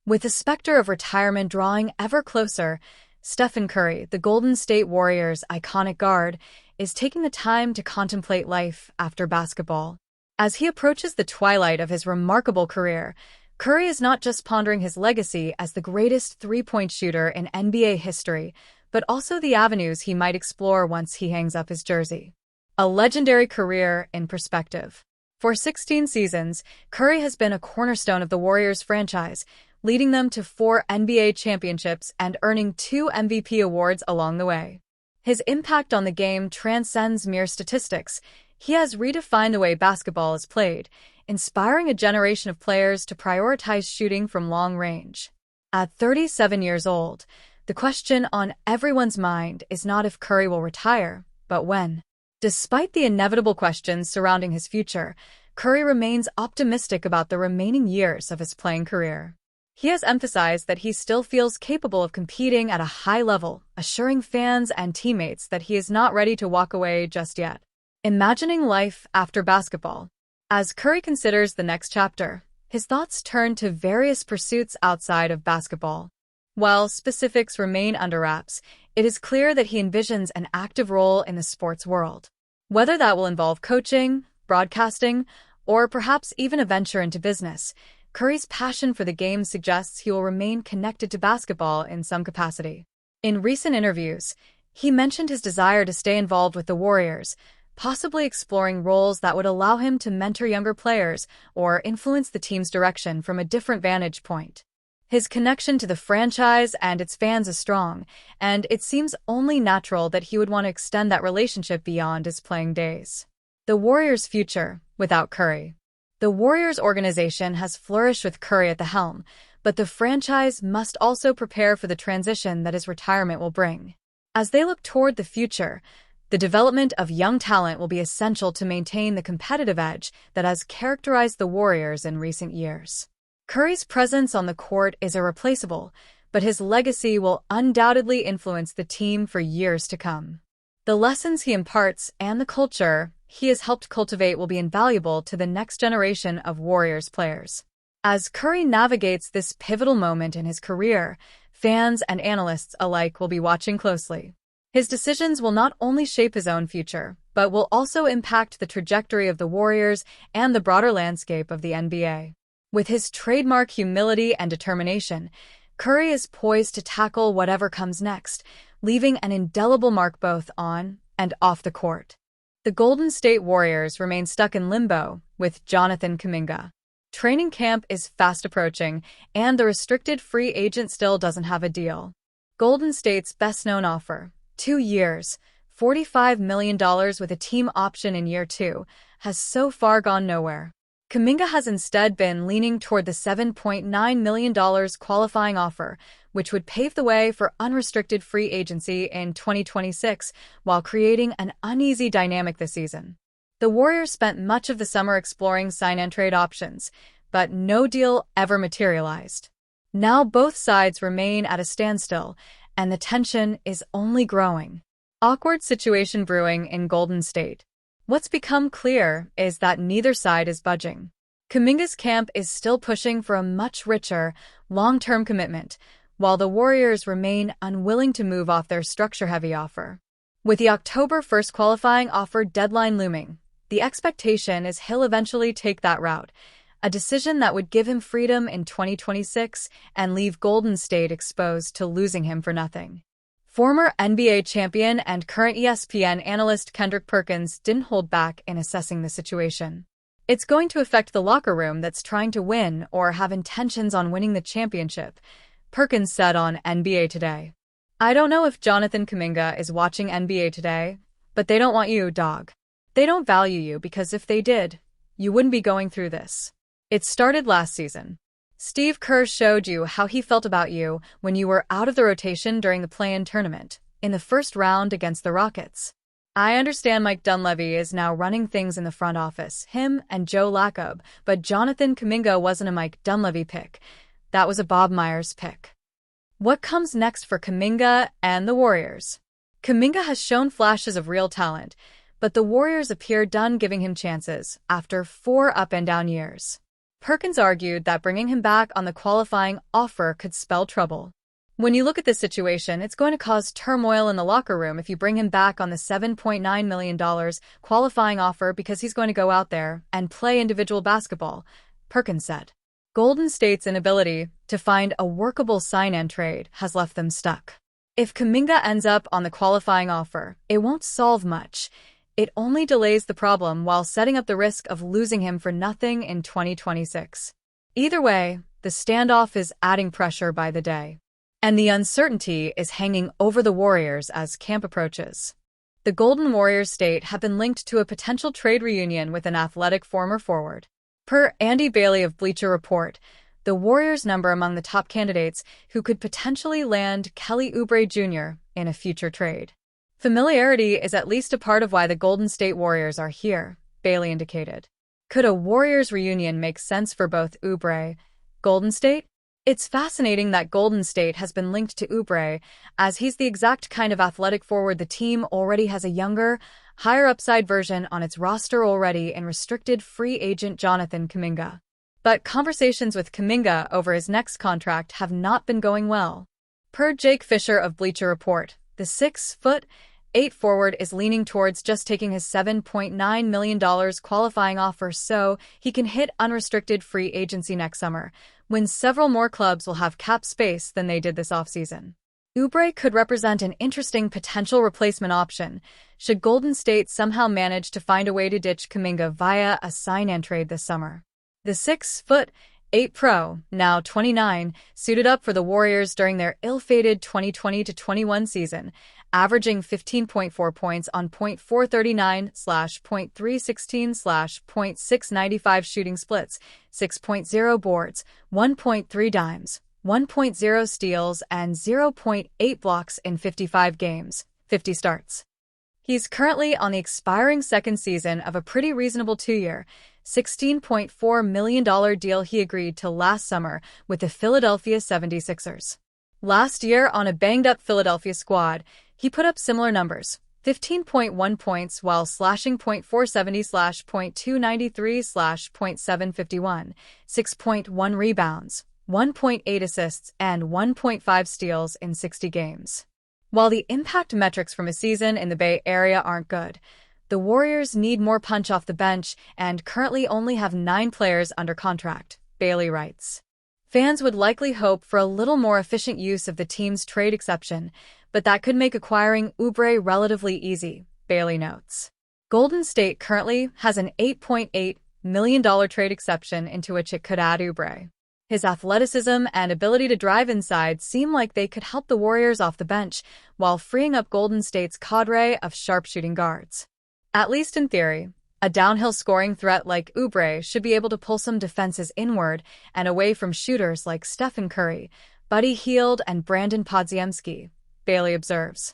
With the specter of retirement drawing ever closer, Stephen Curry, the Golden State Warriors' iconic guard, is taking the time to contemplate life after basketball. As he approaches the twilight of his remarkable career, Curry is not just pondering his legacy as the greatest three-point shooter in NBA history, but also the avenues he might explore once he hangs up his jersey. A legendary career in perspective. For 16 seasons, Curry has been a cornerstone of the Warriors franchise, leading them to 4 NBA championships and earning 2 MVP awards along the way. His impact on the game transcends mere statistics. He has redefined the way basketball is played, inspiring a generation of players to prioritize shooting from long range. At 37 years old, the question on everyone's mind is not if Curry will retire, but when. Despite the inevitable questions surrounding his future, Curry remains optimistic about the remaining years of his playing career. He has emphasized that he still feels capable of competing at a high level, assuring fans and teammates that he is not ready to walk away just yet. Imagining life after basketball. As Curry considers the next chapter, his thoughts turn to various pursuits outside of basketball. While specifics remain under wraps, it is clear that he envisions an active role in the sports world. Whether that will involve coaching, broadcasting, or perhaps even a venture into business, Curry's passion for the game suggests he will remain connected to basketball in some capacity. In recent interviews, he mentioned his desire to stay involved with the Warriors, possibly exploring roles that would allow him to mentor younger players or influence the team's direction from a different vantage point. His connection to the franchise and its fans is strong, and it seems only natural that he would want to extend that relationship beyond his playing days. The Warriors' future without Curry. The Warriors organization has flourished with Curry at the helm, but the franchise must also prepare for the transition that his retirement will bring. As they look toward the future, the development of young talent will be essential to maintain the competitive edge that has characterized the Warriors in recent years. Curry's presence on the court is irreplaceable, but his legacy will undoubtedly influence the team for years to come. The lessons he imparts and the culture he has helped cultivate will be invaluable to the next generation of Warriors players. As Curry navigates this pivotal moment in his career, fans and analysts alike will be watching closely. His decisions will not only shape his own future, but will also impact the trajectory of the Warriors and the broader landscape of the NBA. With his trademark humility and determination, Curry is poised to tackle whatever comes next, leaving an indelible mark both on and off the court. The Golden State Warriors remain stuck in limbo with Jonathan Kuminga. Training camp is fast approaching, and the restricted free agent still doesn't have a deal. Golden State's best-known offer, 2 years, $45 million with a team option in year 2, has so far gone nowhere. Kuminga has instead been leaning toward the $7.9 million qualifying offer, which would pave the way for unrestricted free agency in 2026 while creating an uneasy dynamic this season. The Warriors spent much of the summer exploring sign-and-trade options, but no deal ever materialized. Now both sides remain at a standstill, and the tension is only growing. Awkward situation brewing in Golden State. What's become clear is that neither side is budging. Kuminga's camp is still pushing for a much richer, long-term commitment, while the Warriors remain unwilling to move off their structure-heavy offer. With the October 1st qualifying offer deadline looming, the expectation is he'll eventually take that route, a decision that would give him freedom in 2026 and leave Golden State exposed to losing him for nothing. Former NBA champion and current ESPN analyst Kendrick Perkins didn't hold back in assessing the situation. It's going to affect the locker room that's trying to win or have intentions on winning the championship, Perkins said on NBA Today. I don't know if Jonathan Kuminga is watching NBA Today, but they don't want you, dog. They don't value you because if they did, you wouldn't be going through this. It started last season. Steve Kerr showed you how he felt about you when you were out of the rotation during the play-in tournament, in the first round against the Rockets. I understand Mike Dunleavy is now running things in the front office, him and Joe Lacob, but Jonathan Kuminga wasn't a Mike Dunleavy pick. That was a Bob Myers pick. What comes next for Kuminga and the Warriors? Kuminga has shown flashes of real talent, but the Warriors appear done giving him chances after 4 up-and-down years. Perkins argued that bringing him back on the qualifying offer could spell trouble. When you look at this situation, it's going to cause turmoil in the locker room if you bring him back on the $7.9 million qualifying offer because he's going to go out there and play individual basketball, Perkins said. Golden State's inability to find a workable sign-and trade has left them stuck. If Kuminga ends up on the qualifying offer, it won't solve much. It only delays the problem while setting up the risk of losing him for nothing in 2026. Either way, the standoff is adding pressure by the day. And the uncertainty is hanging over the Warriors as camp approaches. The Golden Warriors state have been linked to a potential trade reunion with an athletic former forward. Per Andy Bailey of Bleacher Report, the Warriors number among the top candidates who could potentially land Kelly Oubre Jr. in a future trade. Familiarity is at least a part of why the Golden State Warriors are here, Bailey indicated. Could a Warriors reunion make sense for both Oubre, Golden State? It's fascinating that Golden State has been linked to Oubre, as he's the exact kind of athletic forward the team already has a younger, higher upside version on its roster already in restricted free agent Jonathan Kuminga. But conversations with Kuminga over his next contract have not been going well. Per Jake Fisher of Bleacher Report, the 6'8" forward is leaning towards just taking his $7.9 million qualifying offer so he can hit unrestricted free agency next summer, when several more clubs will have cap space than they did this offseason. Oubre could represent an interesting potential replacement option should Golden State somehow manage to find a way to ditch Kuminga via a sign-and trade this summer. The 6'8" pro, now 29, suited up for the Warriors during their ill-fated 2020-21 season, averaging 15.4 points on .439/.316/.695 shooting splits, 6.0 boards, 1.3 dimes, 1.0 steals, and 0.8 blocks in 55 games, 50 starts. He's currently on the expiring second season of a pretty reasonable two-year, $16.4 million deal he agreed to last summer with the Philadelphia 76ers. Last year, on a banged-up Philadelphia squad, he put up similar numbers, 15.1 points while slashing .470/.293/.751, 6.1 rebounds, 1.8 assists, and 1.5 steals in 60 games. While the impact metrics from a season in the Bay Area aren't good, the Warriors need more punch off the bench and currently only have 9 players under contract, Bailey writes. Fans would likely hope for a little more efficient use of the team's trade exception, but that could make acquiring Oubre relatively easy, Bailey notes. Golden State currently has an $8.8 million trade exception into which it could add Oubre. His athleticism and ability to drive inside seem like they could help the Warriors off the bench while freeing up Golden State's cadre of sharpshooting guards. At least in theory, a downhill scoring threat like Oubre should be able to pull some defenses inward and away from shooters like Stephen Curry, Buddy Hield, and Brandon Podziemski, Bailey observes.